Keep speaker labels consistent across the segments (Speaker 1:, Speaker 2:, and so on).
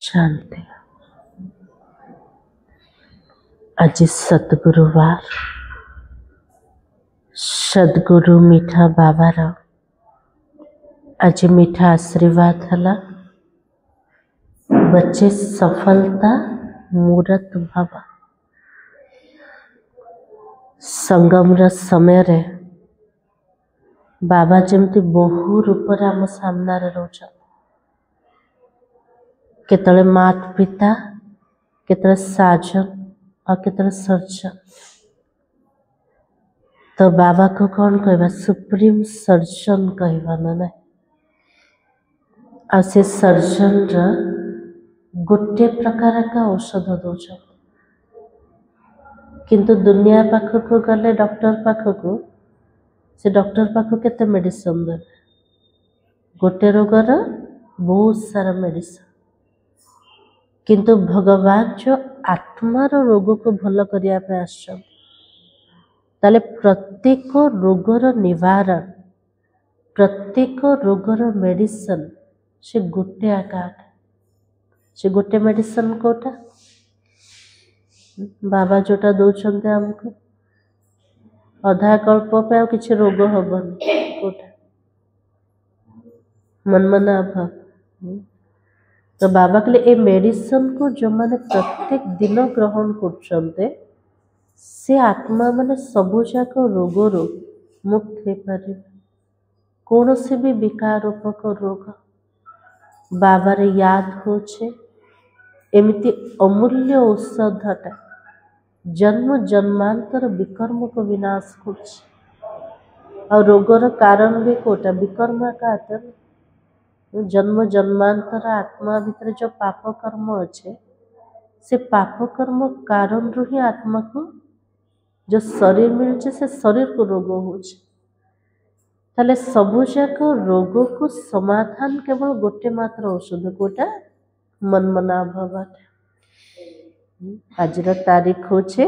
Speaker 1: शांति। आज सतगुरुवार सद्गुरु मीठा बाबार आज मीठा आशीर्वाद हला। बच्चे सफलता मूरत भव। संगम समय रे बाबा जमती बहु रूप आम सामना रोच। केतले मात पिता केतले साजन और केतले सर्जन। तो बाबा को कौन कहवा सुप्रीम सर्जन कहवा ना। आ से सर्जन गोटे प्रकार का औषध दौच किंतु दुनिया पाखक गले डॉक्टर पाखक से डॉक्टर पाखक केते मेडिसिन दे गोटे रोगर बहुत सारा मेडिसिन किंतु भगवान जो आत्मार रोग को भल करिया पे आछन ताले प्रत्येक रोगर निवारण प्रत्येक रोगर मेडिसिन से गोटे आकार से गोटे मेडिसिन कोटा बाबा जोटा दौरान आमको अधा कल्प पे आ किसी रोग हबनी कोटा मनमना अभाव। तो बाबा के लिए मेडिसिन को जो माने प्रत्येक दिन ग्रहण करते से आत्मा माने सबु जाक रोगर मुक्त हो पारे। कौन से भी विकार रूपक रोग बाबार याद होचे एमती अमूल्य औषधटा जन्म जन्मांतर विकर्म को विनाश कर रोगर कारण भी कोटा विकर्म का जन्म जन्मांतर आत्मा भीतर जो पाप कर्म अच्छे से पाप कर्म कारण रू ही आत्मा को जो शरीर मिलचे से शरीर को रोग हो ताले सबुजाक रोग को समाधान केवल गोटे मात्र औषध कोटा मनमना भवाट। आज तारीख होचे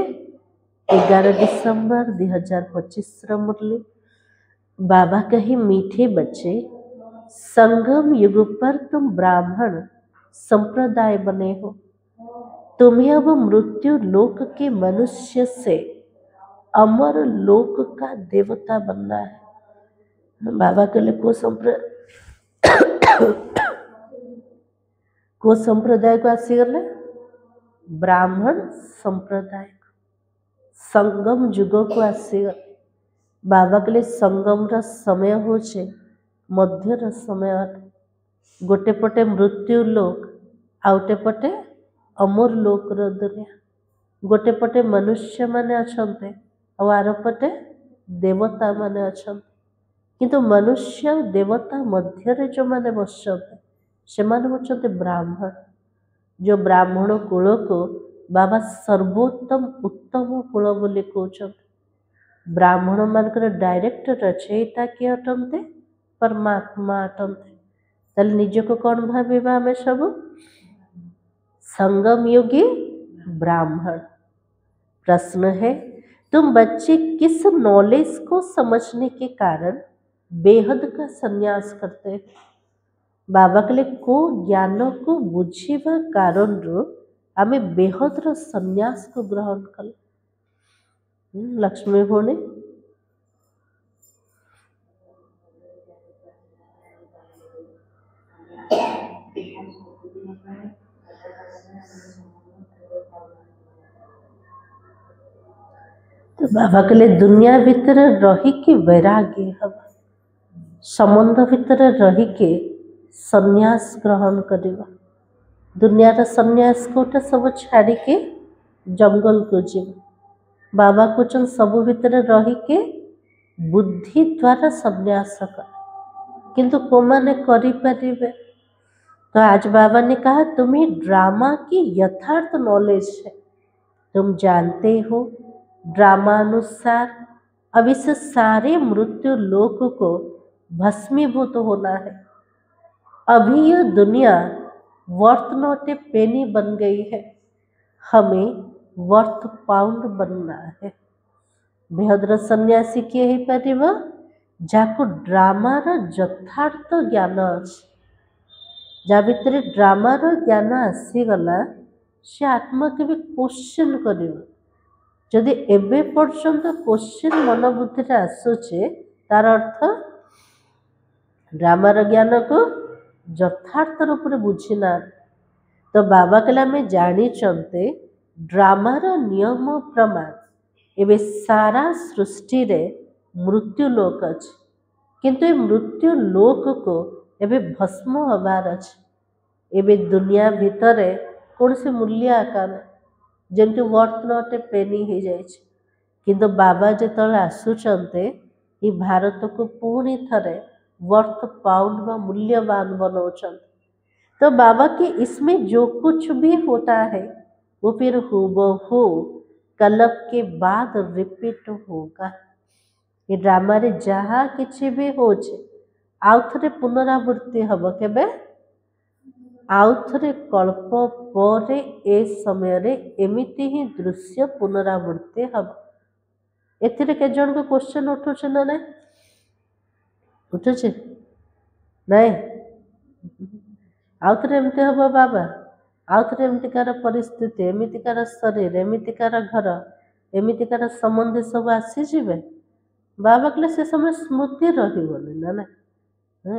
Speaker 1: 11 डिसेम्बर 2025 मुरली। बाबा कही मीठे बच्चे संगम युग पर तुम ब्राह्मण संप्रदाय बने हो। तुम्हें अब मृत्यु लोक के मनुष्य से अमर लोक का देवता बनना है। बाबा के लिए को संप्रदाय को आसीगले ब्राह्मण संप्रदाय संगम युग को आसीगले। बाबा के लिए संगम रा समय होचे मध्यर समय गोटे पटे मृत्यु लोक आउटे पटे अमर लोक रो दुनिया। गोटे पटे मनुष्य माने अछंते और आर पटे देवता माने अछंते किंतु मनुष्य देवता मध्य जो माने बसते से माने होचंते ब्राह्मण। जो ब्राह्मण कुल को बाबा सर्वोत्तम उत्तम कुल बोली कहते। ब्राह्मण मानकर डायरेक्ट रचयिता किए अटंते परमात्मा अटंते। ताले निज को कौन भाविबा आमे सब संगम योगी ब्राह्मण। प्रश्न है तुम बच्चे किस नॉलेज को समझने के कारण बेहद का संन्यास करते हैं। बाबा के लिए को ज्ञान को बुझीबा कारण रो आमे बेहद रो संन्यास को ग्रहण कल। लक्ष्मी भोने तो बाबा के लिए दुनिया भीतर रही के वैराग्य हवा संबंध भीतर रही के संन्यास ग्रहण करवा। दुनिया रा संन्यास कोटा सब छाड़ी के जंगल को जीव। बाबा को चन सब भीतर रही के बुद्धि द्वारा संन्यास कर किंतु को माने करि परिबे। तो आज बाबा ने कहा तुम्हें ड्रामा की यथार्थ नॉलेज है। तुम जानते हो ड्रामा अनुसार अब इस सारे मृत्यु लोक को भस्मीभूत होना है। अभी यह दुनिया वर्थ नॉट ए पेनी बन गई है। हमें वर्थ पाउंड बनना है। बेहद सन्यासी किए ही पारिबा जाको ड्रामार यथार्थ ज्ञान अछि। जहाँ भितर ड्रामार ज्ञान आसीगला से आत्मा के भी क्वेश्चन कर जदि एबे पर्यंत क्वेश्चन मन बुद्धि आसूचे तार अर्थ ड्रामार ज्ञान को यथार्थ रूप में बुझीना। तो बाबा कहले आम जानी ड्रामार नियम प्रमाण एबे सारा सृष्टि रे मृत्यु लोक अच्छे किंतु ए मृत्यु लोक को एबे भस्म हबार अच्छे। एबे दुनिया भितर कौन से मूल्य आकार जमती वर्थ नॉट ए पेनी हो जाए किंतु बाबा जिते आसुचंते ये भारत को पुणी थरे वर्थ पाउंड व मूल्यवान बनाउछंते। तो बाबा के इसमें जो कुछ भी होता है वो फिर हूबहू कलप के बाद रिपीट होगा। ये ड्रामा रे जहाँ किसी भी होचे आउ थरे पुनरावृत्ति हब केबे आउ थरे कल्प परे ए समय रे एमिति ही दृश्य पुनरावृत्ति हब। एथिरे के जन को क्वेश्चन उठुचे ना नहीं उठुचे नहीं आउ थरे एमती हब बाबा आउ थरे एमतिकार परिस्थिति एमितिकार शरीर एमितिकार घर एमितिकार संबंधी सब आसीजिबे बाबा कहले से समय स्मृति रहिबनी ना ना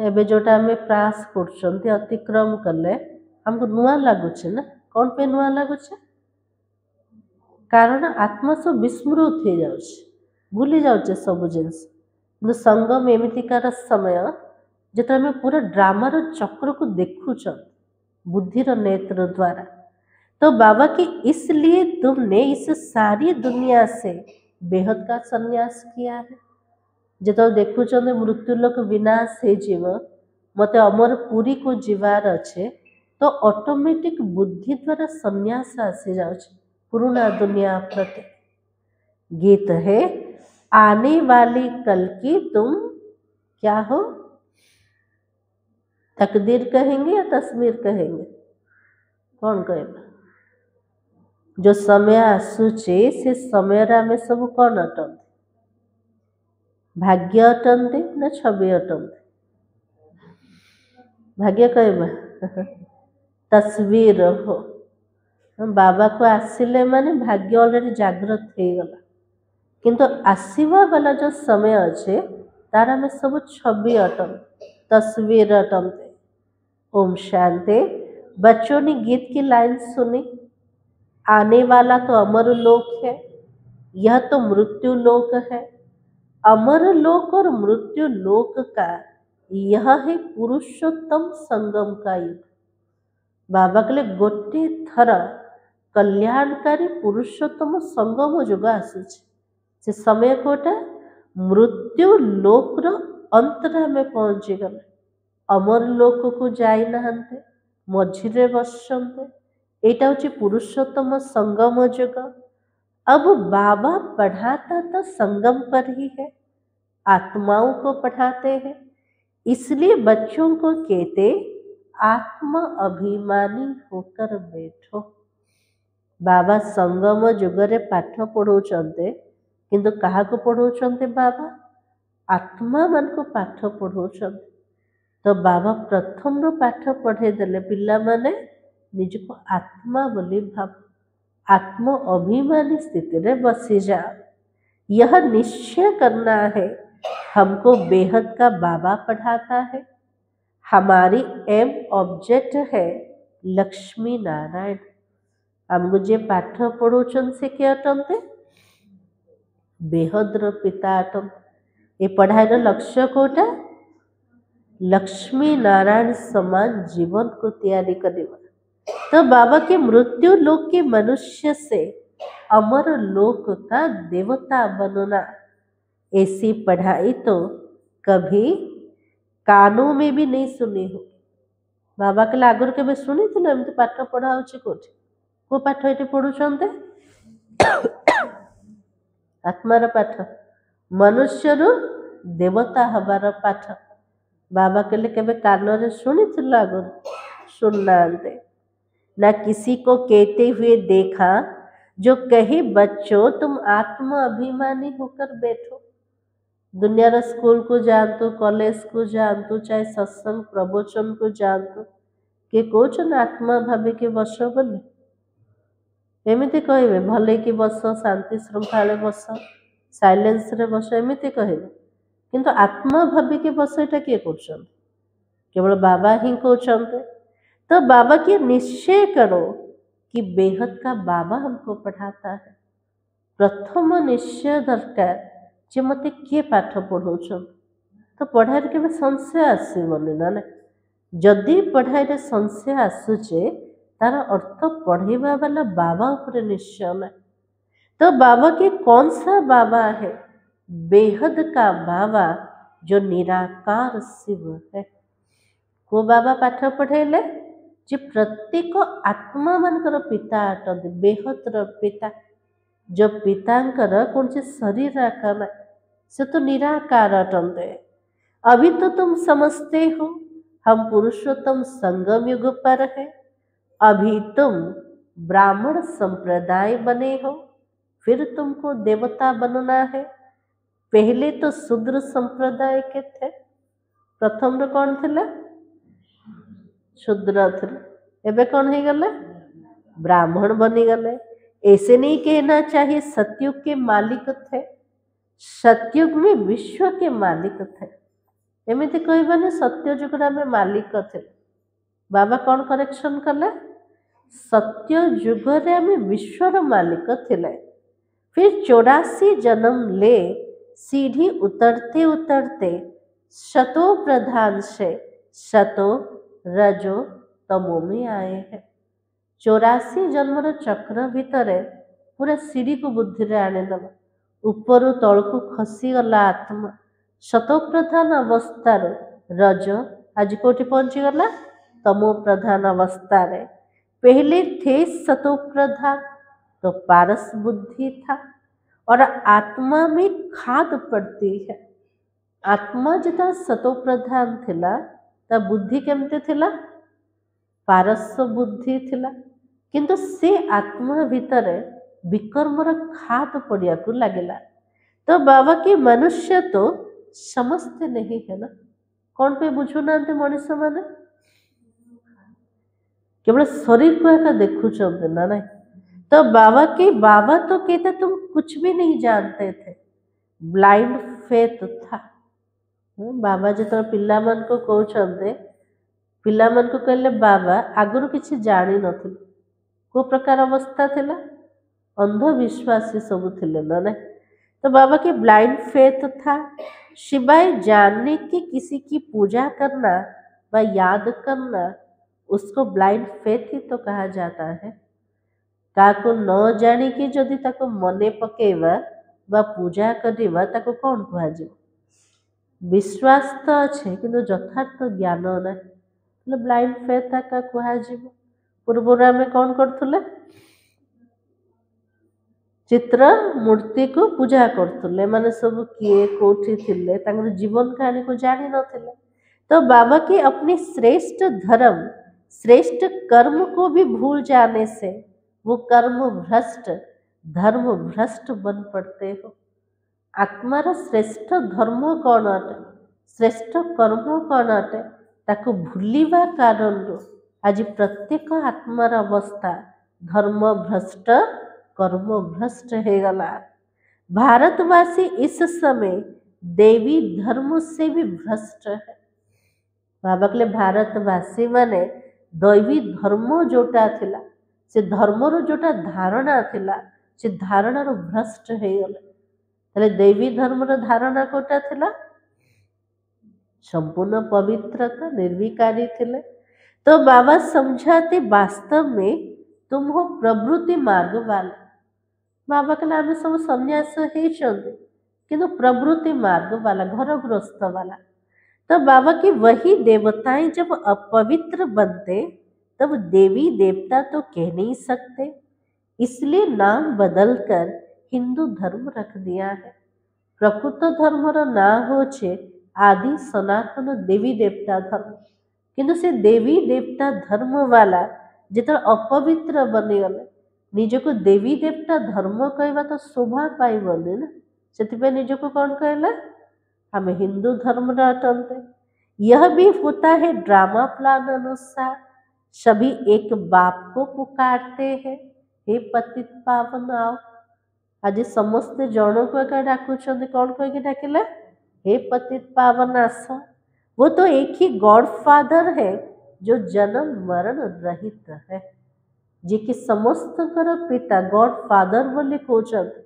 Speaker 1: एबे जोटा आम प्रयास कर अतिक्रम कले हमको नुआ लगुचे ना कौन पे नुआ लगुचे कारण आत्मा सब विस्मृत हो जाउछ भूली जाउचे सब जिनस किंतु संगम एमितिकार समय जो आम पूरा ड्रामार चक्र को देखुच बुद्धिर नेत्र द्वारा। तो बाबा की इसलिए तुमने इस सारी दुनिया से बेहद का संन्यास किया है। जो देखुच मृत्यु लोक विनाश हो मत अमर पुरी को जीवार अच्छे तो ऑटोमेटिक बुद्धि द्वारा संन्यास आसी जाउछ पुराना दुनिया प्रति। गीत है आने वाली कल की तुम क्या हो तकदीर कहेंगे या तस्वीर कहेंगे कौन कहेगा। जो समय आसूचे से समय में सब कौन अटंते भाग्य अटंते ना छवि अटंते भाग्य कहबा तस्वीर हो बाबा को आसिले माने भाग्य ऑलरेडी जागृत हो गला किंतु आसवा वाला जो समय अच्छे तार में सब छवि अटंते तस्वीर अटंते। ओम शांति। बच्चों ने गीत की लाइन सुनी आने वाला तो अमर लोक है यह तो मृत्यु लोक है। अमर लोक और मृत्यु लोक का यह है पुरुषोत्तम संगम का युग। बाबा कहले गोटे थर कल्याणकारी पुरुषोत्तम संगम युग आसुचे से समय कोटा मृत्यु लोकर अंतरा में पहुंची गले अमर लोक को जाई नहांते मझिरे बसंते एटा होची पुरुषोत्तम संगम युग। अब बाबा पढ़ाता तो संगम पर ही है आत्माओं को पढ़ाते हैं इसलिए बच्चों को कहते आत्मा अभिमानी होकर बैठो। बाबा संगम युगरे पाठ पढ़ाउछन्ते किंतु कहा को पढ़ाउछन्ते बाबा आत्मा मान को पाठ पढ़ाउछन्ते। तो बाबा प्रथम रो पाठ पढ़े देले पिला माने निज को आत्मा बोली भाव आत्म अभिमानी स्थिति रे बसी जाओ। यह निश्चय करना है हमको बेहद का बाबा पढ़ाता है। हमारी एम ऑब्जेक्ट है लक्ष्मी नारायण। हमको जे पाठ पढ़ुचन से क्या अटंते बेहद रो पिता अटंते। ये पढ़ाई रो लक्ष्य कोटा लक्ष्मी नारायण समान जीवन को तैयारी करवा। तो बाबा के मृत्यु लोक के मनुष्य से अमर लोक का देवता बनना ऐसी पढ़ाई तो कभी कानों में भी नहीं सुनी हो। बाबा के आगर के शुणी थे एमती पाठ पढ़ा कौटी को पाठ ये पढ़ुंते आत्मार पाठ मनुष्य रु देवता हबार पाठ। बाबा कहले केबे कान रे शुणी आगर सुनना ना किसी को कहते हुए देखा जो कहे बच्चों तुम आत्म अभिमानी होकर बैठो। दुनिया रा स्कूल को जानतु कॉलेज को जानतु चाहे सत्संग प्रवचन को जानतु किए कौन आत्मा भाविकी बस बोली एमती कहे भले कि बस शांति श्रृंखला बस साइलेंस रे बस एमती कहे किंतु आत्मा भाविकी बस एटा किए कर केवल बाबा ही कहते। तो बाबा की निश्चय करो कि बेहद का बाबा हमको पढ़ाता है। प्रथम निश्चय दरकार जे मते किए पाठ पढ़ाऊन तो पढ़ाई के संशय आसबनी ना ना जदि पढ़ाई संशय आसुचे तार अर्थ पढ़ेवा वाला बाबा ऊपर निश्चय ना। तो बाबा के कौन सा बाबा है? बेहद का बाबा जो निराकार शिव है। को बाबा पाठ पढ़ेले जे प्रत्येक आत्मा मानकर पिता अटंती बेहतर पिता जो पितांकर कौन से शरीर आकार से तो निराकार अटंते। अभी तो तुम समझते हो हम पुरुषोत्तम संगम युग पर है। अभी तुम ब्राह्मण संप्रदाय बने हो फिर तुमको देवता बनना है। पहले तो शूद्र संप्रदाय के थे प्रथम रो कौन थे शूद्र थे एबे कौन हो गले ब्राह्मण बनी गले। ऐसे नहीं कहना चाहिए सतयुग के मालिक थे सतयुग में विश्व के मालिक थे एमती कहबानी सत्ययुग में मालिक थे। बाबा कौन करेक्शन कले सत्ययुग आम विश्वर मालिक थे। फिर 84 जन्म ले सीढ़ी उतरते उतरते शतो प्रधान से शतो रजो तमो में आए हैं। 84 जन्मर चक्र भितर पूरा सीढ़ी को बुद्धि रे आनेदेव ऊपर तलू खसीगला आत्मा शतो प्रधान अवस्था रज आज कोटि पहुंचीगला तमो प्रधान अवस्था रे। पहले थे शतो प्रधान तो पारस बुद्धि था और आत्मा में खाद पड़ती है। आत्मा जितना शतो प्रधान थिला ता बुद्धि केमते थिला पारस बुद्धि थिला किंतु से आत्मा भितर विकर्मर खाद पड़िया को लगेला। तो बाबा की मनुष्य तो समझते नहीं है ना कौन पे बुझुना मनुष्य माने केवल शरीर को एक देखु ना नहीं। तो बाबा तो कहते तुम कुछ भी नहीं जानते थे ब्लाइंड फेथ था। बाबा जो पिला मन को कहते पिला मन को कहले बाबा आगुरी किसी जानी नथिल को प्रकार अवस्था थिला अंधविश्वासी सब थिले ना नहीं। तो बाबा की ब्लाइंड फेथ था सिवाय जानने की किसी की पूजा करना व याद करना उसको ब्लाइंड फेथ ही तो कहा जाता है। ताको न जानी कि जदि ताको मने पकेवा बा पूजा करिवा ताको कौन कहा विश्वास तो अच्छे किंतु यथार्थ ज्ञान ना ब्लाइंड फेथ का कहा पूर्व आम कौन करुले चित्र मूर्ति को पूजा करते माने सब किए कोठी थिले तांकर जीवन कहानी को जानी नथिले। तो बाबा की अपनी श्रेष्ठ धर्म श्रेष्ठ कर्म को भी भूल जाने से वो कर्म भ्रष्ट धर्म भ्रष्ट बन पड़ते हो। आत्मार श्रेष्ठ धर्म कौन अटे श्रेष्ठ कर्म कौन अटे ताको भूलिबा कारण आज प्रत्येक आत्मार अवस्था धर्म भ्रष्ट कर्म भ्रष्ट हो गला। भारतवासी इस समय देवी धर्म से भी भ्रष्ट है। बाबा कहले भारतवासी माने दैवी धर्म जोटा थिला से धर्मर जोटा धारणा थिला से धारणार भ्रष्ट हो गले। ताले देवी धर्मर धारणा कोटा थिला संपूर्ण पवित्रता निर्विकारी थिले। तो बाबा समझाते वास्तव में तुम हो प्रवृत्ति मार्ग वाला। बाबा कहले आम सब सन्यास होती किंतु प्रवृत्ति मार्ग वाला घर गृहस्थ वाला। तो बाबा की वही देवताएं जब अपवित्र बनते तब देवी देवता तो कह नहीं सकते इसलिए नाम बदलकर हिंदू धर्म रख दिया है। प्रकृत धर्मर ना होचे आदि सनातन देवी देवता धर्म किंतु से देवी देवता धर्म वाला जिते अपवित्र बनीगले निजको देवी देवता धर्म कहवा तो शोभा पाइबनी ना से निजको कौन कहला हमें हिंदू धर्म अटंते। यह भी होता है ड्रामा प्लान अनुसार सभी एक बाप को पुकारते हैं, हे पतित पावन आओ। आज समस्ते जन को एका डाकुଛନ୍ତି, कौन कहिके डाकिले? हे पतित पावन आस। वो तो एक ही गॉड फादर है जो जन्म मरण रहित है, जी कि समस्त पिता गॉड फादर बोली कहते,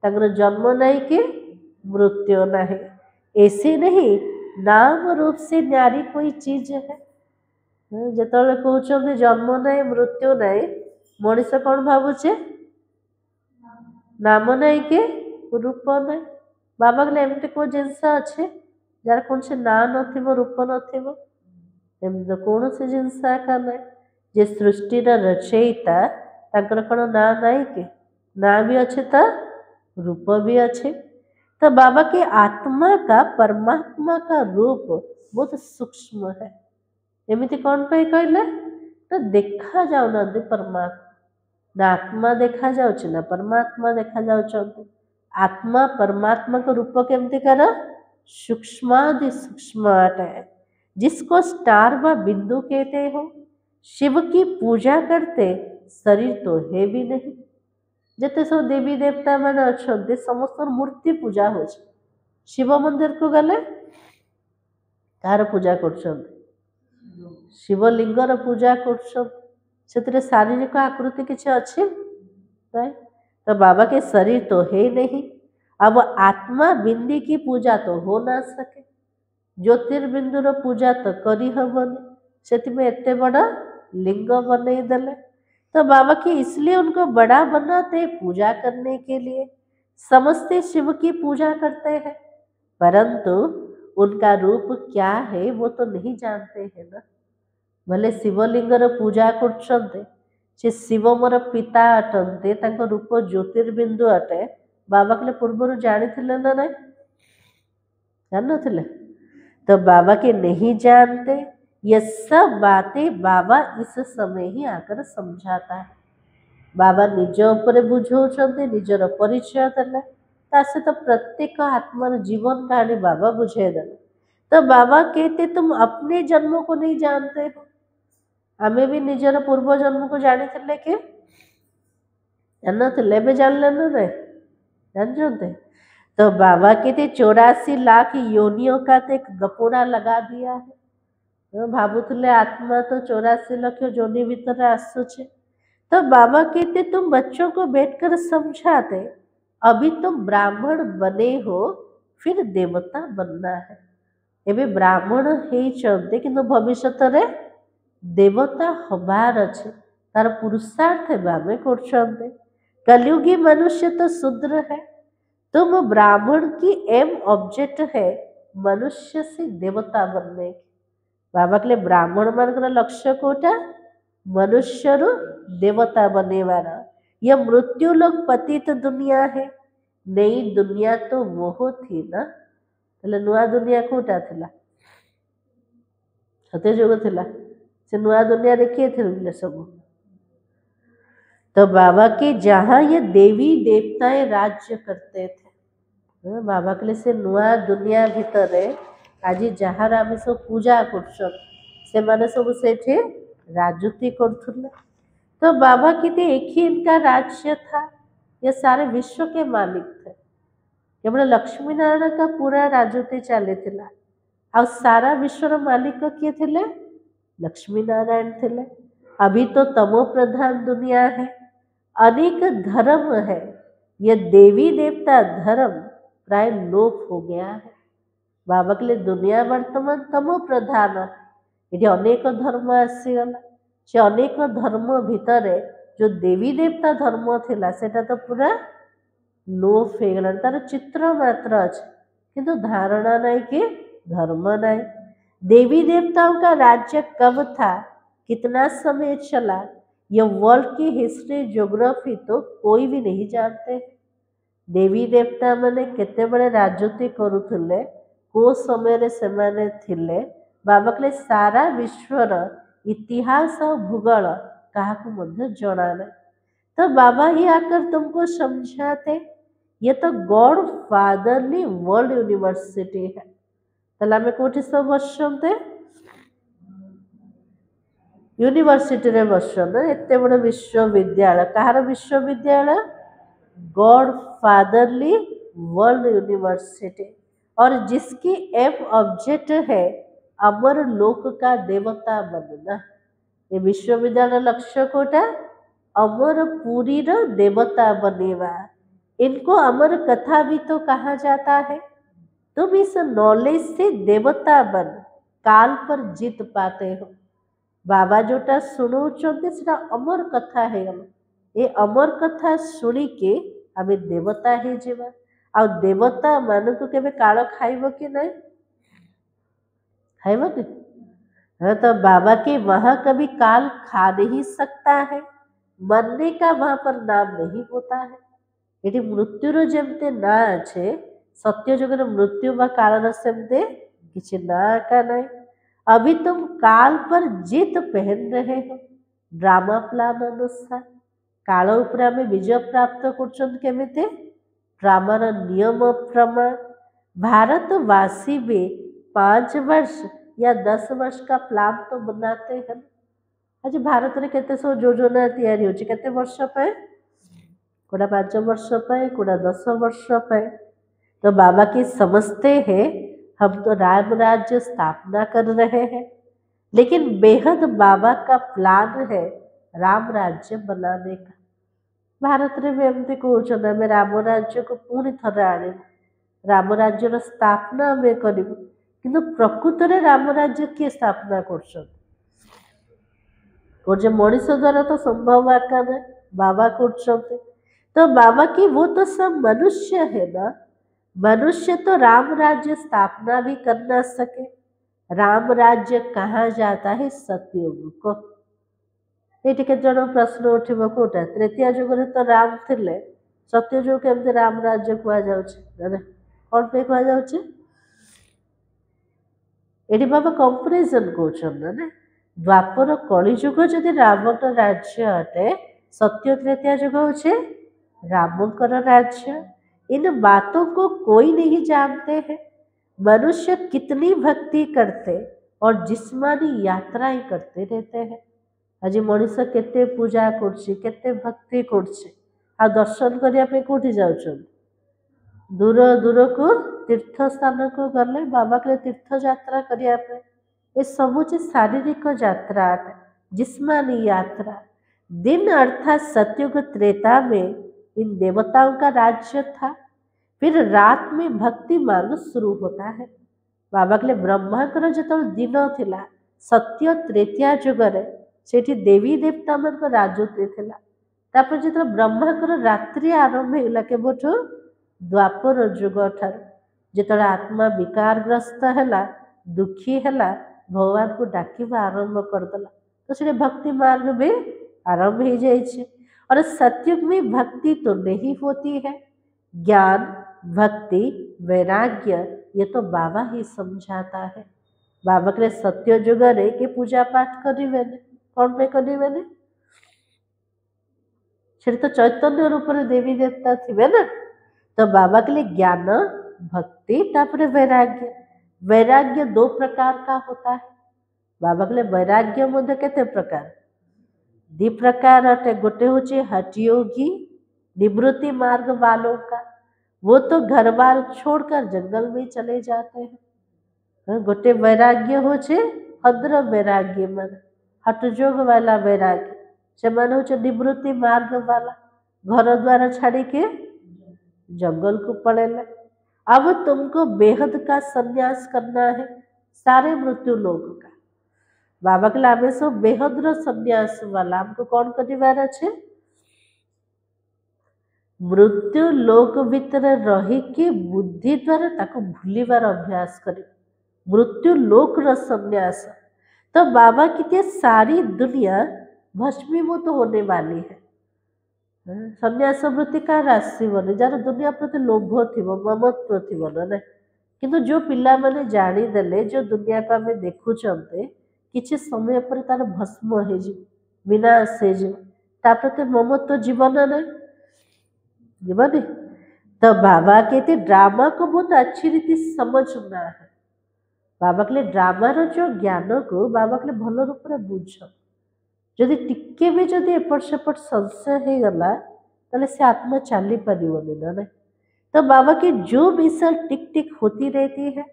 Speaker 1: तंगर जन्म नहीं कि मृत्यु नहीं। ऐसे नहीं नाम रूप से न्यारी कोई चीज है। ଯେତେବେଳେ କହୁଛନ୍ତି ଜନ୍ମ ନାହିଁ ମୃତ୍ୟୁ ନାହିଁ, ମଣିଷ କ'ଣ ଭାବୁଛେ? ନାମ ନାହିଁ କି ରୂପ ନାହିଁ। ବାବା କହିଲେ ଏମିତି କୋଉ ଜିନିଷ ଅଛି ଯାହାର କୌଣସି ନାଁ ନଥିବ, ରୂପ ନଥିବ? ଏମିତି ତ କୌଣସି ଜିନିଷ ଏକା ନାହିଁ। ଯେ ସୃଷ୍ଟିର ରଚୟିତା, ତାଙ୍କର କ'ଣ ନାଁ ନାହିଁ କି? नाम भी अच्छे था, रूप भी अच्छे। तो बाबा के आत्मा का परमात्मा का रूप बहुत सूक्ष्म है। एमती कौन पे कहले ना देखा जाऊ ना परमात्मा, ना आत्मा देखा जाउछि ना परमात्मा देखा जाउछन्ति। आत्मा परमात्मा का रूप केमती कर सूक्ष्मादि सूक्ष्म अटे, जिसको स्टार व बिंदु कहते हो। शिव की पूजा करते शरीर तो है भी नहीं। जिते सब देवी देवता मान अच्छा समस्त मूर्ति पूजा हो। शिव मंदिर को गले तार पूजा कर, शिवलिंगर पूजा कर, शारीरिक आकृति किसी अच्छी नहीं। तो बाबा के शरीर तो है नहीं। अब आत्मा बिंदी की पूजा तो हो ना सके, ज्योतिर्बिंदुर पूजा तो करी हबनी, से एते बड़ा लिंग बनई देले। तो बाबा की इसलिए उनको बड़ा बनाते पूजा करने के लिए। समस्ते शिव की पूजा करते हैं, परंतु उनका रूप क्या है वो तो नहीं जानते हैं ना। भले शिवलिंगर पूजा करछन्ते, से शिव मोर पिता अटंते, तांको रूप ज्योतिर्बिंदु अटे। बाबा के पूर्व जानी थिले ना नहीं? जान नथिले? तो बाबा के नहीं जानते। ये सब बातें बाबा इस समय ही आकर समझाता है। बाबा निज उपर बुझाउछन्ते, निजर परिचय देले, तासे तो प्रत्येक आत्मार जीवन कहानी बाबा बुझे देले। तो बाबा कहते तुम अपने जन्म को नहीं जानते हो। आमे भी निजर पूर्व जन्म को जानी थे कि जानते बे जानले ना रे जानते। तो बाबा कहते 84 लाख योनियों का तो एक गपोड़ा लगा दिया है। भावुले आत्मा तो 84 लाख योनि भीतर आसुचे। तो बाबा कहते तुम बच्चों को बैठकर समझाते, अभी तुम ब्राह्मण बने हो, फिर देवता बनना है। एबे ब्राह्मण ही चलते कि भविष्य रे देवता हबार अच्छे, तार पुरुषार्थ भावे करछन्ते। कलयुगी मनुष्य तो शूद्र है, तुम ब्राह्मण की एम ऑब्जेक्ट है मनुष्य से देवता बनने की। बाबा के लिए ब्राह्मण मान लक्ष्य कोटा मनुष्य रु देवता बनेवाना। यह मृत्यु लोक पतित दुनिया है, नई दुनिया तो वो थी ना। तले नुआ दुनिया कोटा थिला, सत्य जुग थिला, से नुआ दुनिया देखिए थे सब। तो बाबा के जहाँ ये देवी देवताएं राज्य करते थे, बाबा के लिए से नुआ दुनिया भितर आज जार आम सब पूजा कर सब से राजूती कर। तो बाबा कहते एक ही इनका राज्य था, ये सारे विश्व के मालिक थे। केवल लक्ष्मी नारायण का पूरा राजूती चली थिला, और सारा विश्वर मालिक किए थे लक्ष्मी नारायण थे। अभी तो तमो प्रधान दुनिया है, अनेक धर्म है। ये देवी देवता धर्म प्राय लोप हो गया है। बाबा के लिए दुनिया वर्तमान तमो प्रधान, ये अनेक धर्म आसीगला। से अनेक धर्म भितर जो देवी देवता धर्म थिला सेटा तो पूरा लोप हो गला, तार चित्र मात्र अच्छे किंतु धारणा नहीं कि धर्म नहीं। देवी देवताओं का राज्य कब था, कितना समय चला, यह वर्ल्ड की हिस्ट्री ज्योग्राफी तो कोई भी नहीं जानते। देवी देवता मैंने केते बड़े राजनीति करुले, को समय रे से माने थिले, बाबा के सारा विश्वर इतिहास और भूगोल कहा जना नहीं। तो बाबा ही आकर तुमको समझाते, ये तो गॉड फादरली वर्ल्ड यूनिवर्सिटी है। तला में कोठी सब बसते यूनिवर्सिटी रे बसन एते बड़ विश्वविद्यालय कहार विश्वविद्यालय गॉड फादरली वर्ल्ड यूनिवर्सिटी और जिसकी एम ऑब्जेक्ट है अमर लोक का देवता बनना। ये विश्वविद्यालय लक्ष्य कोटा अमर पुरी रो देवता बनेवा। इनको अमर कथा भी तो कहा जाता है। तुम इस नॉलेज से देवता बन काल पर जीत पाते हो। बाबा जोटा शुणुचंती सेटा अमर कथा है। ये अमर कथा शुणिके आम देवता ही जीवा। आ देवता मानक केबे काल खाइब कि नहीं? खाइब कि? हाँ, तो बाबा के वहां कभी काल खा नहीं सकता है। मरने का वहां पर नाम नहीं होता है। ये मृत्युर जमते ना अच्छे सत्य जुगर मृत्यु व काल सेमते किसी ना का नहीं। अभी तुम काल पर जीत पहन रहे हो ड्रामा प्लान अनुसार। काल उपर आम विजय प्राप्त कर ड्रामार नियम प्रमाण भारतवासी भी 5 वर्ष या 10 वर्ष का प्लान तो बनाते हैं। आज भारत में केते सब योजना तैयारी होची केते वर्ष पे कोड़ा 5 वर्ष पे कोड़ा 10 वर्ष पे। तो बाबा की समझते हैं हम तो राम राज्य स्थापना कर रहे हैं लेकिन बेहद बाबा का प्लान है राम राज्य बनाने का। भारत में एमती कहते आम राम राज्य को पुणी थे आने राम राज्यर स्थापना आम करूँ किंतु प्रकृत में राम राज्य किए स्थापना कर मनीष द्वारा तो संभव आकार बाबा कर। तो बाबा की वो तो सब मनुष्य है ना। मनुष्य तो राम राज्य स्थापना भी कर ना सके। राम राज्य कहाँ जाता है? सतयुग को। ये केते जन प्रश्न उठिब कोटा तृतीय जुग तो राम थे सत्ययुग केमती राम राज्य कह जाए कौन पे कह जाए ये बाबा कंपेरिजन कहते द्वापर कलिजुग जदि रावण राज्य अटे सत्य तृतीय जुग होचे रामकर राज्य। इन बातों को कोई नहीं जानते हैं। मनुष्य कितनी भक्ति करते और जिस्मानी यात्राएं करते रहते हैं। आज मनीष केते पूजा करते भक्ति कर दर्शन करने कौटी जाऊँ दूर दूर को तीर्थ स्थान को गले बाबा के तीर्थ यात्रा करने ये सब शारीरिक यात्रा जिस्मानी यात्रा। दिन अर्थात सतयुग त्रेता में इन देवताओं का राज्य था। फिर रात में भक्ति मार्ग शुरू होता है। बाबा के ब्रह्मांकर जो दिन थिला सत्य तृतीया जुगरे सेठी देवी देवता मान राजत्व था। जो ब्रह्मांकर रात्रि आरंभ होगा केवठू द्वापर जुग ठार जो आत्मा विकारग्रस्त है दुखी है भगवान को डाकिबा आरंभ करदेला तो से भक्ति मार्ग भी आरंभ हो जाए। और सतयुग में भक्ति तो नहीं होती है। ज्ञान भक्ति वैराग्य ये तो बाबा ही समझाता है। बाबा के सत्य जुग रे के पूजा पाठ करें कौन पे करें तो चैतन्य रूप में देवी देवता थे ना। तो बाबा के लिए ज्ञान भक्ति तापर वैराग्य। वैराग्य 2 प्रकार का होता है। बाबा के लिए वैराग्य मध्य केते प्रकार 2 प्रकार अटे। गोटे हूँ हठयोगी निवृत्ति मार्ग वालों का वो तो घर बार छोड़कर जंगल में चले जाते हैं। गोटे वैराग्य हो भद्र वैराग्य मन हठयोग वाला वैराग्य से मन हो निवृत्ति मार्ग वाला घर द्वारा छाड़ी के जंगल को पड़ेला। अब तुमको बेहद का संन्यास करना है सारे मृत्यु लोग का। बाबा के लाभ सब बेहद संन्यास वाला हमको कौन करिवार अच्छे मृत्यु लोक भितर रहीकि बुद्धि द्वारा ताको भूलिबार अभ्यास करे मृत्यु लोक संन्यास। तो बाबा की सारी दुनिया भस्मीभूत होने वाली है। संन्यास वृत्ति का राशि बने जार दुनिया प्रति लोभ थी ममत्व थी ना किंतु जो पिला माने जानीदेले जो दुनिया को आम देखुंते किसी समय पर तार भस्म हो विनाश हो प्रति ममत्व जीवन ना जीवन। तो बाबा कहते ड्रामा को बहुत अच्छी रीति समझना है। बाबा के लिए ड्रामा रो जो ज्ञान को बाबा के लिए भल रूप में बुझ जदि टिके भी जदि एपट सेपट संशय हो गला ताले से आत्मा चली पारिबनी ना नहीं। तो बाबा की जो मिसल टिक टिक होती रहती है,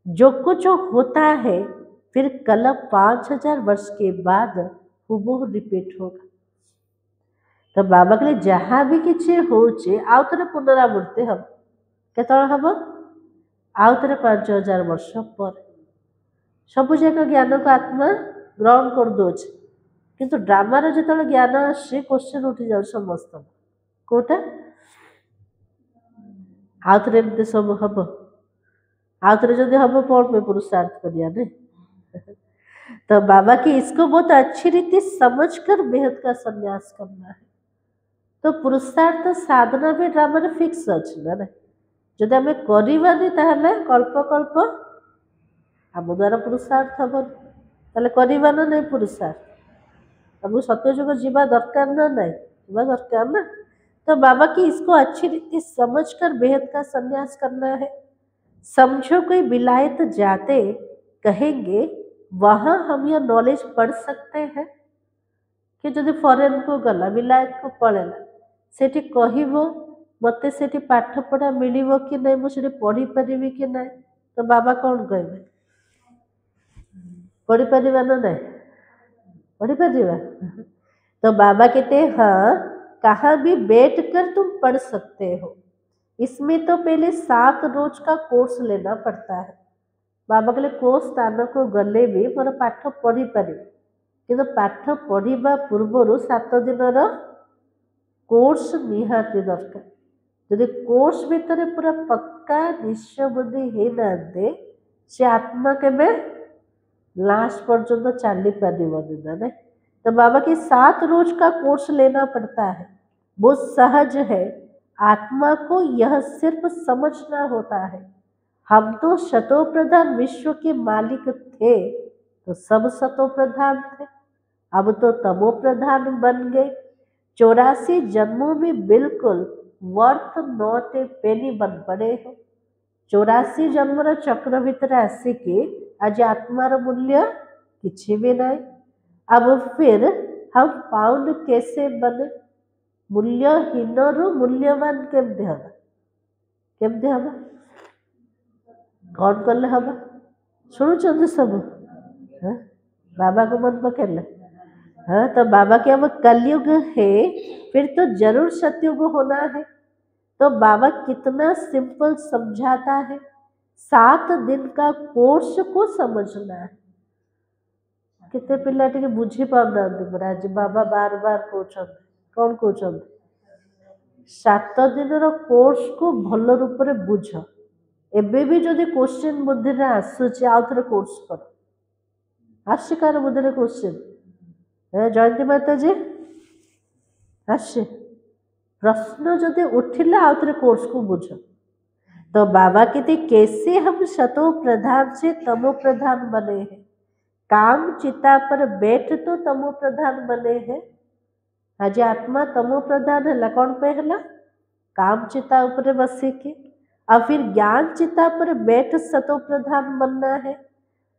Speaker 1: जो कुछ होता है फिर कल 5000 वर्ष के बाद हुबहू रिपीट होगा। तो बाबा के लिए जहाँ भी किसी होचे आउ थे पुनरावृत्ति हम केतल हम आउ थे 5000 वर्ष पर सबू जाक ज्ञान को आत्मा ग्रहण कर दौचे किंतु ड्रामार जो ज्ञान आसे क्वेश्चन उठी जाए समस्त कोटा आउ थे एमती सब हम आउ थे जब हम कौन में पुरुषार्थ करिया नहीं। तो बाबा की इसको बहुत अच्छी रीति समझकर बेहद का संन्यास करना है। तो पुरुषार्थ साधना भी ड्रामा फिक्स अच्छी ना जदि आम करवानी ताहले कल्प कल्प आम द्वारा पुरुषार्थ हम ताले करवा ना नहीं पुरुषार्थ अब सत्यजुग जीवा दरकार ना नहीं जीवा दरकार ना। तो बाबा की इसको अच्छी रीति समझकर बेहद का संन्यास करना है। समझो कोई विलायत जाते कहेंगे वहाँ हम यह नॉलेज पढ़ सकते हैं कि जदि फॉरेन को गला विलायत को पढ़ेला सेठी कहिबो मते सेठी पाठ पढ़ा मिलिबो कि नहीं मुझे पढ़ी परिबी कि नहीं। तो बाबा कौन कहबे पढ़ी परिबा ना नहीं पढ़ी परिबा। तो बाबा कहते हैं हाँ कहाँ भी बैठ कर तुम पढ़ सकते हो। इसमें तो पहले 7 रोज का कोर्स लेना पड़ता है। बाबा कहले कोर्स स्थान को गले भी मोर पाठ पढ़ी पारि किंतु पाठ पढ़ा पूर्वर 7 दिन कोर्स निहाती दरकार। जदि कोर्स भितर पूरा पक्का निश्चय बुद्धि हो ना से आत्मा केबे लास्ट पर्यंत चली पारिबनी ना नहीं। तो बाबा की 7 रोज का कोर्स लेना पड़ता है। बहुत सहज है आत्मा को यह सिर्फ समझना होता है। हम तो शतो प्रधान विश्व के मालिक थे तो सब शतो प्रधान थे अब तो तमो प्रधान बन गए। 84 जन्मों में बिल्कुल वर्थ नॉट ए पेनी बन पड़े हो। 84 जन्मर चक्र भितर आसिकी आज आत्मार मूल्य किसी भी नहीं। अब फिर हम पाउंड कैसे बने मूल्यहीन रु मूल्यवान केमती हम कौन कले हम शुणुं सब हाँ? बाबा को मन पकड़ले हाँ। तो बाबा के अब कलयुग है फिर तो जरूर सतयुग होना है। तो बाबा कितना सिंपल समझाता है 7 दिन का कोर्स को समझना है। केते पिला टिके बुझी पाउना महाराज बाबा बार बार कहते कौन कहते 7 दिन कोर्स को भल रूप से बुझ एबे भी जदि क्वेश्चन बुद्धि में आसूची आउ थे कोर्स कर आशिकार बुद्धि क्वेश्चन जयंती माता जी आसे प्रश्न जदि उठिला आउ थे कोर्स को बुझ। तो बाबा कहते कैसे हम शतो प्रधान से तमो प्रधान बने हैं। काम चिता पर बैठ तो तमो प्रधान बने हैं। आज आत्मा तमो प्रधान है कौन पहला काम चिता ऊपर बसिकी और फिर ज्ञान चिता पर बैठ शतो प्रधान बनना है।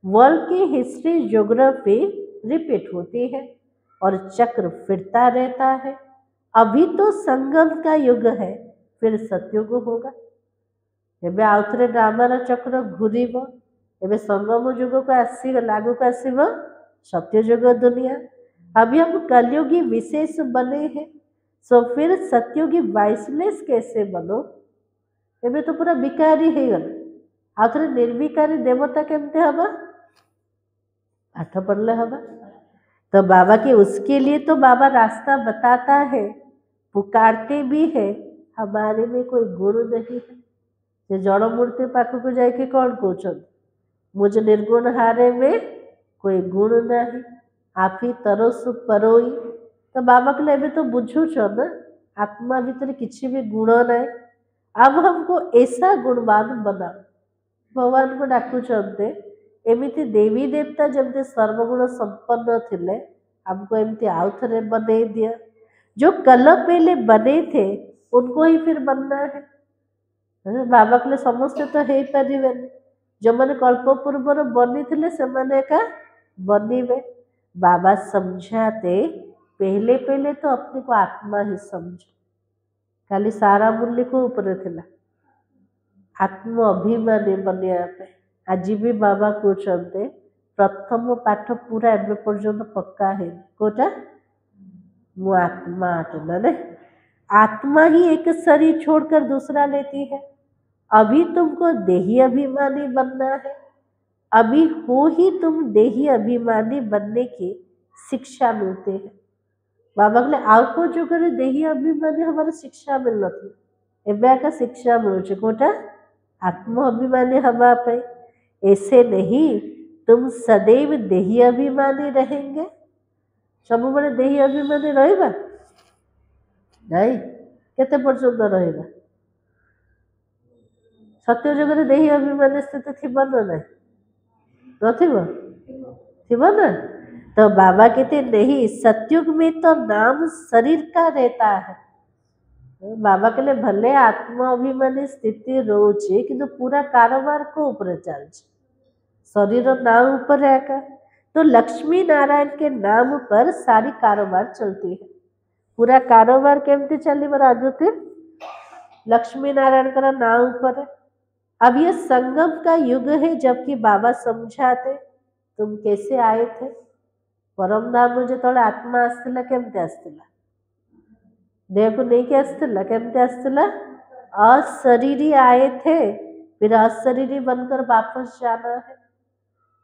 Speaker 1: वर्ल्ड की हिस्ट्री ज्योग्राफी रिपीट होती है और चक्र फिरता रहता है। अभी तो संगम का युग है फिर सतयुग होगा। एबे आउथरे ड्रामार चक्र घूरीब एबे संगम युग को आसीब लागू को आसीब सत्ययुग दुनिया। अभी हम कलयुगी विशेष बने हैं सो फिर सतयुगी वाइसलेस कैसे बनो। एबे तो पूरा विकारी हो गल आउथरे निर्विकारी देवता केमते हवा पाठ पढ़ले हवा। तो बाबा के उसके लिए तो बाबा रास्ता बताता है पुकारते भी है। हमारे में कोई गुण नहीं है जड़ मूर्ति पाखक जाके कौन कहते मुझ निर्गुण हारे में कोई गुण नहीं आप ही तरस परोई। तो बाबा के लिए तो बुझुच ना आत्मा भीतर किसी भी गुण नहीं। अब हमको ऐसा गुणवान बना भगवान को डाकुचंते एमती देवी देवता जमती सर्वगुण संपन्न थिले हमको एमती आउ थे बने दिया। जो कल पहले बने थे उनको ही फिर बनना है। बाबा के लिए समस्ते तो हो पारे जो मैंने कल्प पूर्वर बनी थे से का बनवे बाबा समझाते पहले पहले तो अपने को आत्मा ही समझो। खाली सारा मूल्य को ऊपर थिला आत्म अभिमानी बनिया पे आज भी बाबा कहते प्रथम पाठ पूरा एवं पर्यंत पक्का है कोटा मु आत्मा आत्मा ने आत्मा ही एक शरीर छोड़कर दूसरा लेती है। अभी तुमको देही अभिमानी बनना है, अभी हो ही तुम देही अभिमानी बनने की शिक्षा मिलते हैं। बाबा कहले आउ जो करे देही अभिमानी हमारे शिक्षा मिल नथी एबे का शिक्षा मिलुचे कोटा आत्म अभिमानी हवा पे। ऐसे नहीं तुम सदैव देही अभिमानी रहेंगे, सब बड़े देही अभिमानी रहेगा नहीं केते पर्यंत रहेगा सत्य जगह देही अभिमानी स्थिति थी बन ना थिबो ना। तो बाबा कहते नहीं सतयुग में तो नाम शरीर का रहता है। बाबा कहले भले आत्मा अभिमानी स्थिति रोचे कि पूरा कारोबार को ऊपर चल शरीर नाम ऊपर रहेगा। तो लक्ष्मी नारायण के नाम पर सारी कारोबार चलती है। पूरा कारोबार केमती चली राजोति लक्ष्मी नारायण का नाम ऊपर है। अब ये संगम का युग है जबकि बाबा समझाते तुम कैसे आए थे परम धाम जो आत्मा आसला केमती आसला देह को नहीं कि आसला केमती आसला अशरीरी आए थे फिर अशरीरी बनकर वापस जाना है।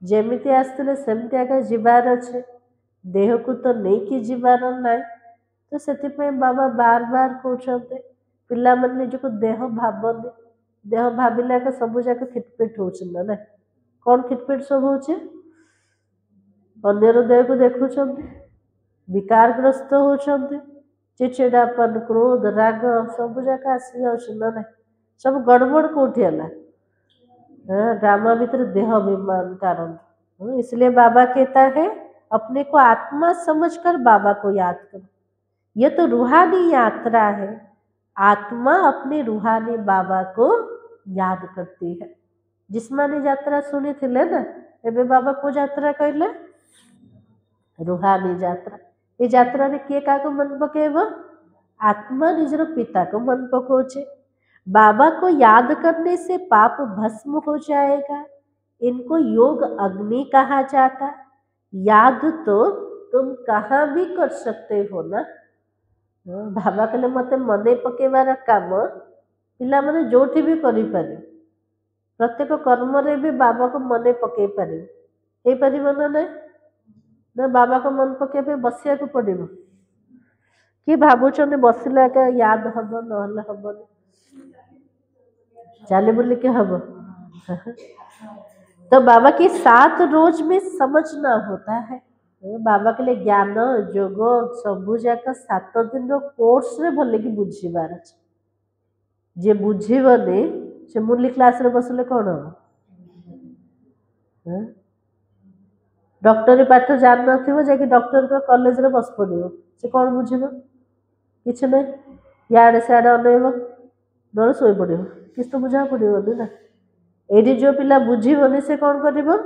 Speaker 1: जेमिति आसले सेमती आगे जीवार अच्छे देह को तो नहीं कि जीवार ना तो से बाबा बार बार कहते पिला मन निजको देह भावनी देह भाविला का सब जाक खिटपिट हो ना कौन खिटपिट सब होचे अन्यर देह को देखुं विकारग्रस्त होती चिड़चिड़ापन क्रोध राग सब जाक आसी जा सब गड़बड़ कौटी है ड्रामा भीतर देह अभिमान कारण। इसलिए बाबा कहता है अपने को आत्मा समझकर बाबा को याद करो। यह तो रूहानी यात्रा है, आत्मा अपने रूहानी बाबा को याद करती है। जिस्मानी यात्रा सुनी थी ना एबे बाबा को यात्रा कहले रूहानी यात्रा। ये यात्रा ने किए का मन पकेब आत्मा निजर पिता को मन पकोचे। बाबा को याद करने से पाप भस्म हो जाएगा। इनको योग अग्नि कहा जाता। याद तो तुम कहाँ भी कर सकते हो ना। बाबा कहले मते मने पकेबार काम पिला माने जोठी भी करि पारे प्रत्येक कर्म रे भी बाबा को मने पके पारे हे परिबो ना बाबा को मन पके बसिया को पड़िबो कि भाबुचने बसिला का याद हबो नहले हबो चाले बोले के हबो। तो बाबा के 7 रोज में समझना होता है। बाबा के लिए ज्ञान जोग सबू जाक 7 दिन कोर्स रे भले कि बुझीबार अच्छे जे बुझीबनी से मुरली क्लास रे बसले कौन हम डॉक्टरी पाठ जान नथिबो जे कि डॉक्टर को कॉलेज रे बस पड़िबो से कौन बुझीबो किछ नै याडे साडे अनेबो नर सोई पड़िबो किछ तो बुझा पड़िबो ना। एडी जो पिला बुझीबनी से कौन करिबो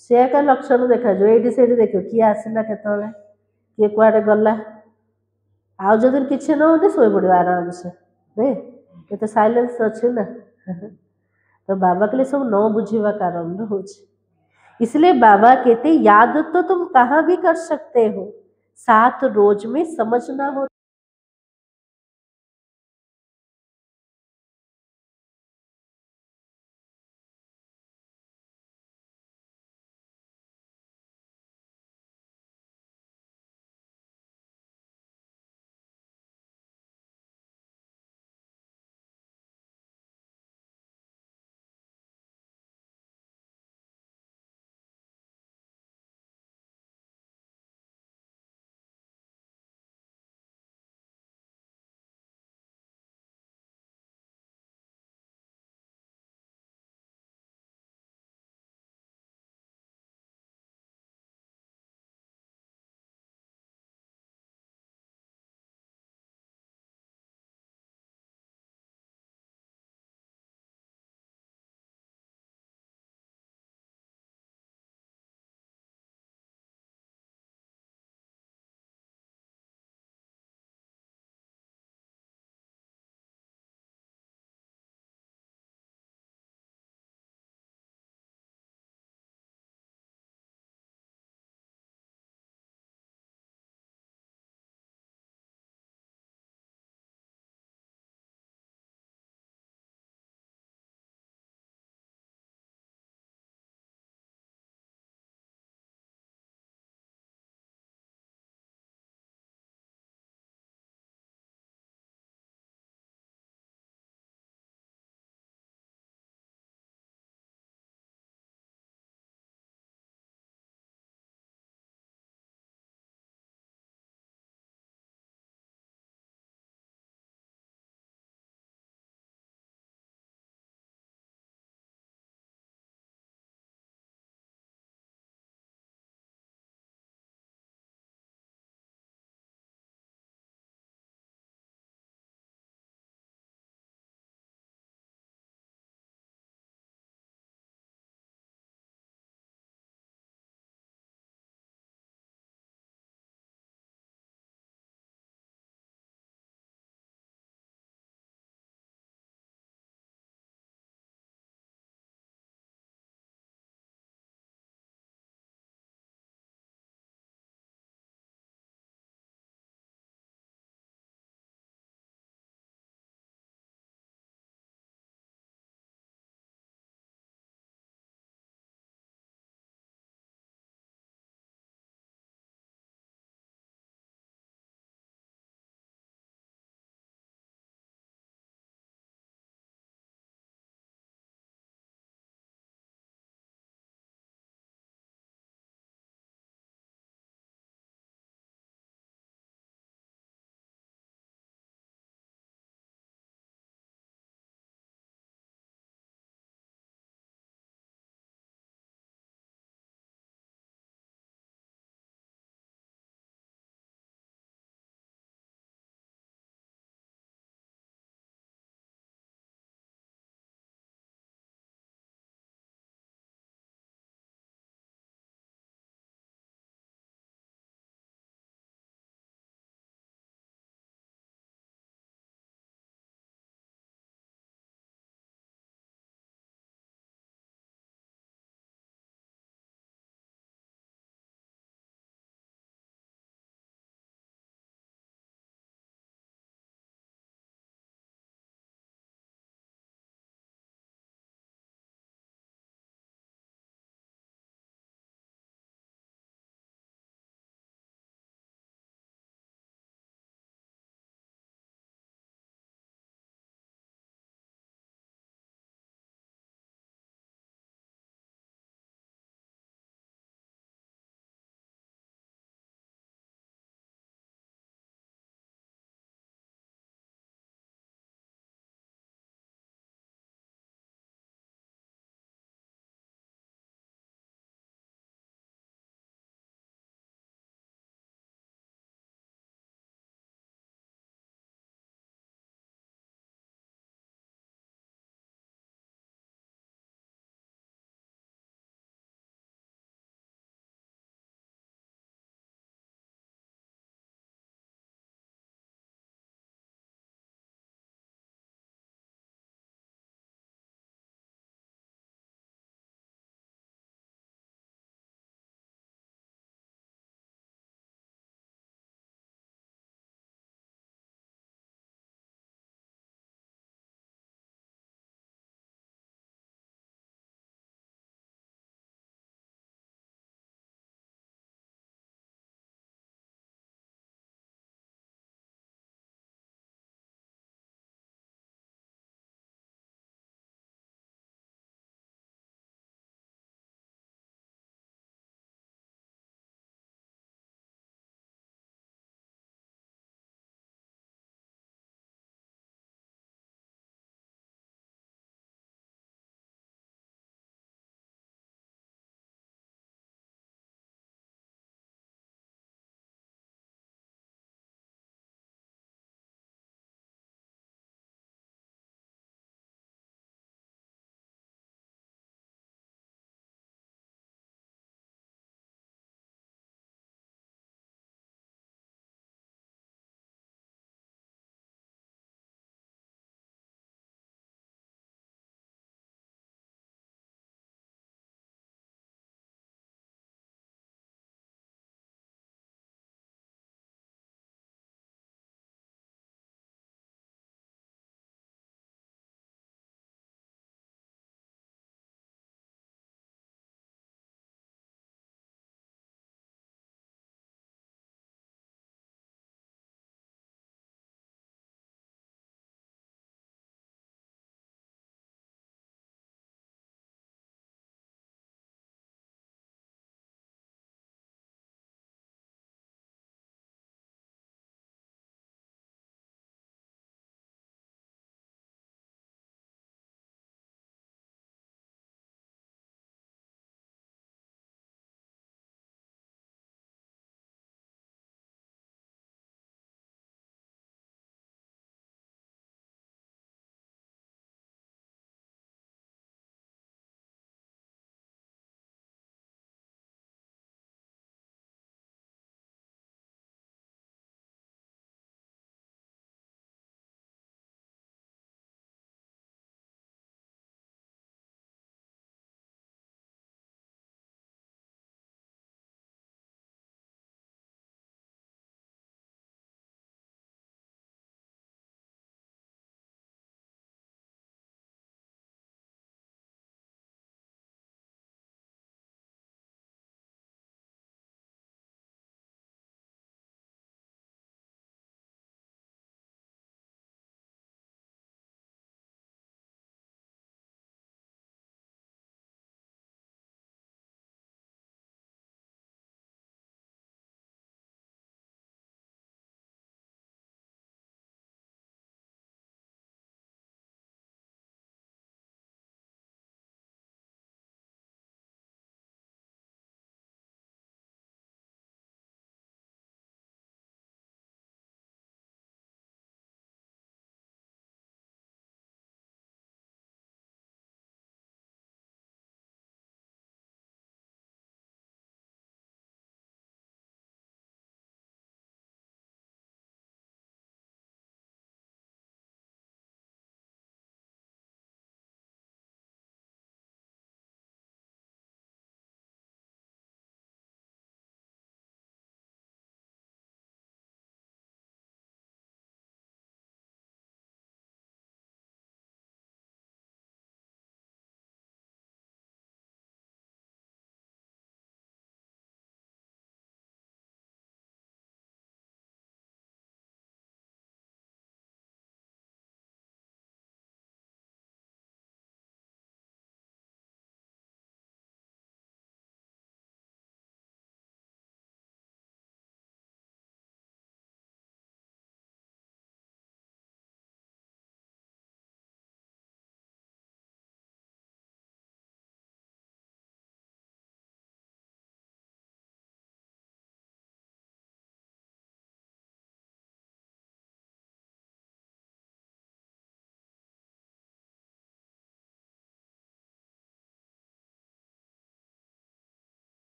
Speaker 1: से का लक्षण देखा जो एडी से देखो किए आसला केतले किए कुआडे गला आउ जदि किछ न होने सोई पड़िबो आराम से रे केते साइलेंस अच्छे ना। तो बाबा के लिए सब न बुझीवा कारण होछि। इसलिए बाबा कहते याद तो तुम कहाँ भी कर सकते हो 7 रोज में समझना हो।